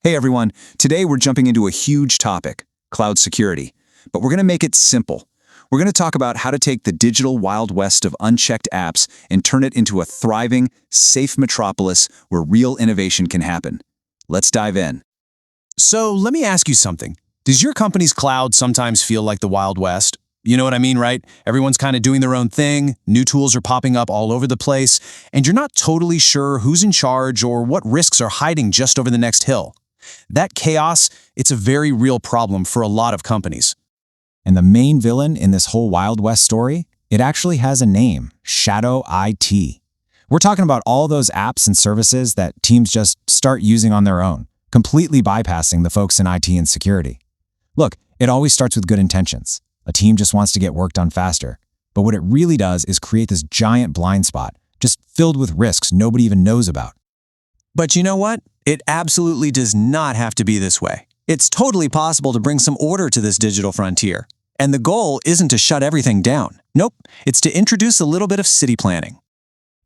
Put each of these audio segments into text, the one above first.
Hey everyone, today we're jumping into a huge topic, cloud security. But we're going to make it simple. We're going to talk about how to take the digital wild west of unchecked apps and turn it into a thriving, safe metropolis where real innovation can happen. Let's dive in. So let me ask you something. Does your company's cloud sometimes feel like the Wild West? You know what I mean, right? Everyone's kind of doing their own thing, new tools are popping up all over the place, and you're not totally sure who's in charge or what risks are hiding just over the next hill. That chaos, it's a very real problem for a lot of companies. And the main villain in this whole Wild West story, it actually has a name, Shadow IT. We're talking about all those apps and services that teams just start using on their own, completely bypassing the folks in IT and security. Look, it always starts with good intentions. A team just wants to get work done faster. But what it really does is create this giant blind spot, just filled with risks nobody even knows about. But you know what? It absolutely does not have to be this way. It's totally possible to bring some order to this digital frontier. And the goal isn't to shut everything down. Nope, it's to introduce a little bit of city planning.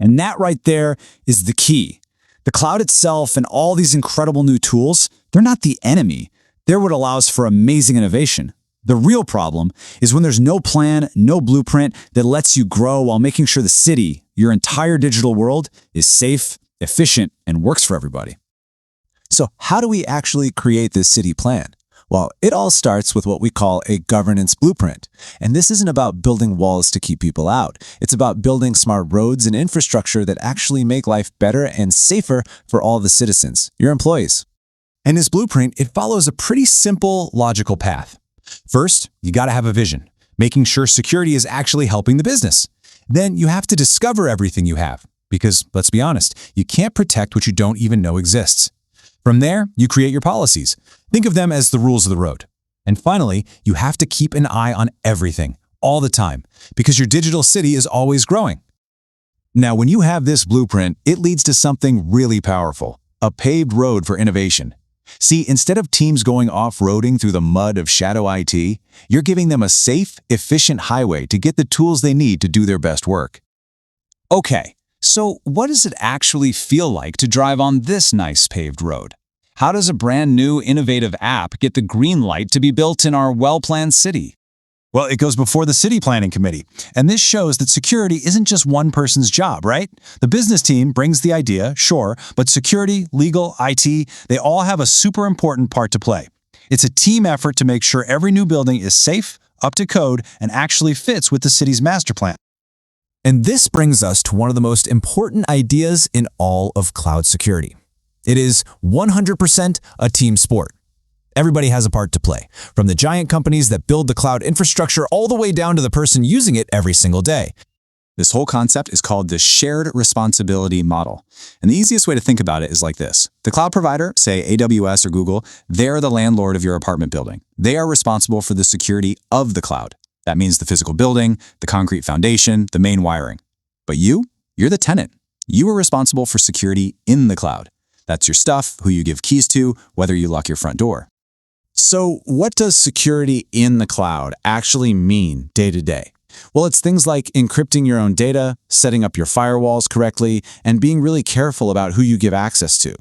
And that right there is the key. The cloud itself and all these incredible new tools, they're not the enemy. They're what allows for amazing innovation. The real problem is when there's no plan, no blueprint that lets you grow while making sure the city, your entire digital world, is safe, efficient, and works for everybody. So how do we actually create this city plan? Well, it all starts with what we call a governance blueprint. And this isn't about building walls to keep people out. It's about building smart roads and infrastructure that actually make life better and safer for all the citizens, your employees. And this blueprint, it follows a pretty simple, logical path. First, you got to have a vision, making sure security is actually helping the business. Then you have to discover everything you have, because let's be honest, you can't protect what you don't even know exists. From there, you create your policies. Think of them as the rules of the road. And finally, you have to keep an eye on everything, all the time, because your digital city is always growing. Now, when you have this blueprint, it leads to something really powerful, a paved road for innovation. See, instead of teams going off-roading through the mud of Shadow IT, you're giving them a safe, efficient highway to get the tools they need to do their best work. Okay, so what does it actually feel like to drive on this nice paved road? How does a brand new, innovative app get the green light to be built in our well-planned city? Well, it goes before the city planning committee. And this shows that security isn't just one person's job, right? The business team brings the idea, sure, but security, legal, IT, they all have a super important part to play. It's a team effort to make sure every new building is safe, up to code, and actually fits with the city's master plan. And this brings us to one of the most important ideas in all of cloud security. It is 100% a team sport. Everybody has a part to play, from the giant companies that build the cloud infrastructure all the way down to the person using it every single day. This whole concept is called the shared responsibility model. And the easiest way to think about it is like this. The cloud provider, say AWS or Google, they're the landlord of your apartment building. They are responsible for the security of the cloud. That means the physical building, the concrete foundation, the main wiring. But you're the tenant. You are responsible for security in the cloud. That's your stuff, who you give keys to, whether you lock your front door. So what does security in the cloud actually mean day to day? Well, it's things like encrypting your own data, setting up your firewalls correctly, and being really careful about who you give access to.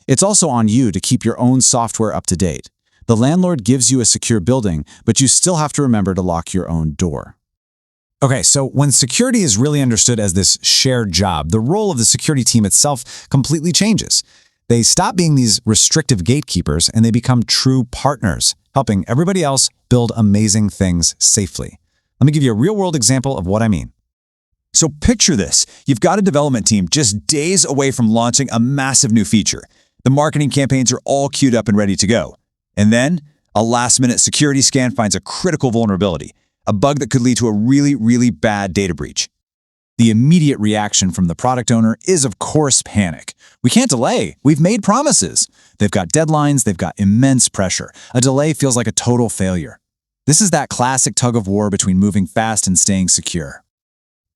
It's also on you to keep your own software up to date. The landlord gives you a secure building, but you still have to remember to lock your own door. Okay, so when security is really understood as this shared job, the role of the security team itself completely changes. They stop being these restrictive gatekeepers and they become true partners, helping everybody else build amazing things safely. Let me give you a real-world example of what I mean. So picture this. You've got a development team just days away from launching a massive new feature. The marketing campaigns are all queued up and ready to go. And then, a last-minute security scan finds a critical vulnerability, a bug that could lead to a really, really bad data breach. The immediate reaction from the product owner is, of course, panic. We can't delay. We've made promises. They've got deadlines. They've got immense pressure. A delay feels like a total failure. This is that classic tug of war between moving fast and staying secure.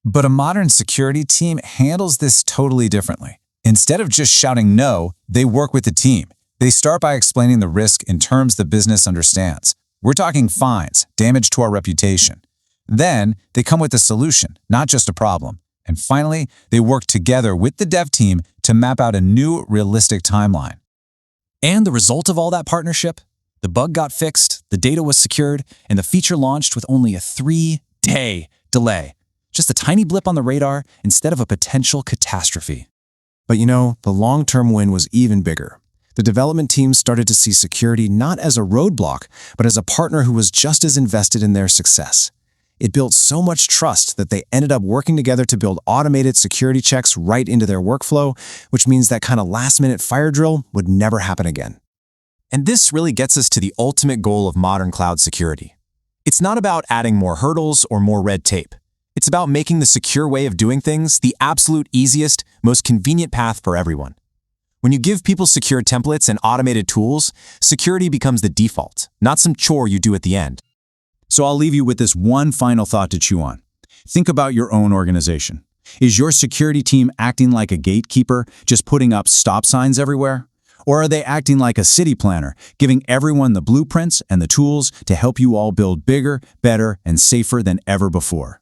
But a modern security team handles this totally differently. Instead of just shouting no, they work with the team. They start by explaining the risk in terms the business understands. We're talking fines, damage to our reputation. Then, they come with a solution, not just a problem. And finally, they work together with the dev team to map out a new, realistic timeline. And the result of all that partnership? The bug got fixed, the data was secured, and the feature launched with only a 3-day delay. Just a tiny blip on the radar instead of a potential catastrophe. But you know, the long-term win was even bigger. The development team started to see security not as a roadblock, but as a partner who was just as invested in their success. It built so much trust that they ended up working together to build automated security checks right into their workflow, which means that kind of last-minute fire drill would never happen again. And this really gets us to the ultimate goal of modern cloud security. It's not about adding more hurdles or more red tape. It's about making the secure way of doing things the absolute easiest, most convenient path for everyone. When you give people secure templates and automated tools, security becomes the default, not some chore you do at the end. So I'll leave you with this one final thought to chew on. Think about your own organization. Is your security team acting like a gatekeeper, just putting up stop signs everywhere? Or are they acting like a city planner, giving everyone the blueprints and the tools to help you all build bigger, better, and safer than ever before?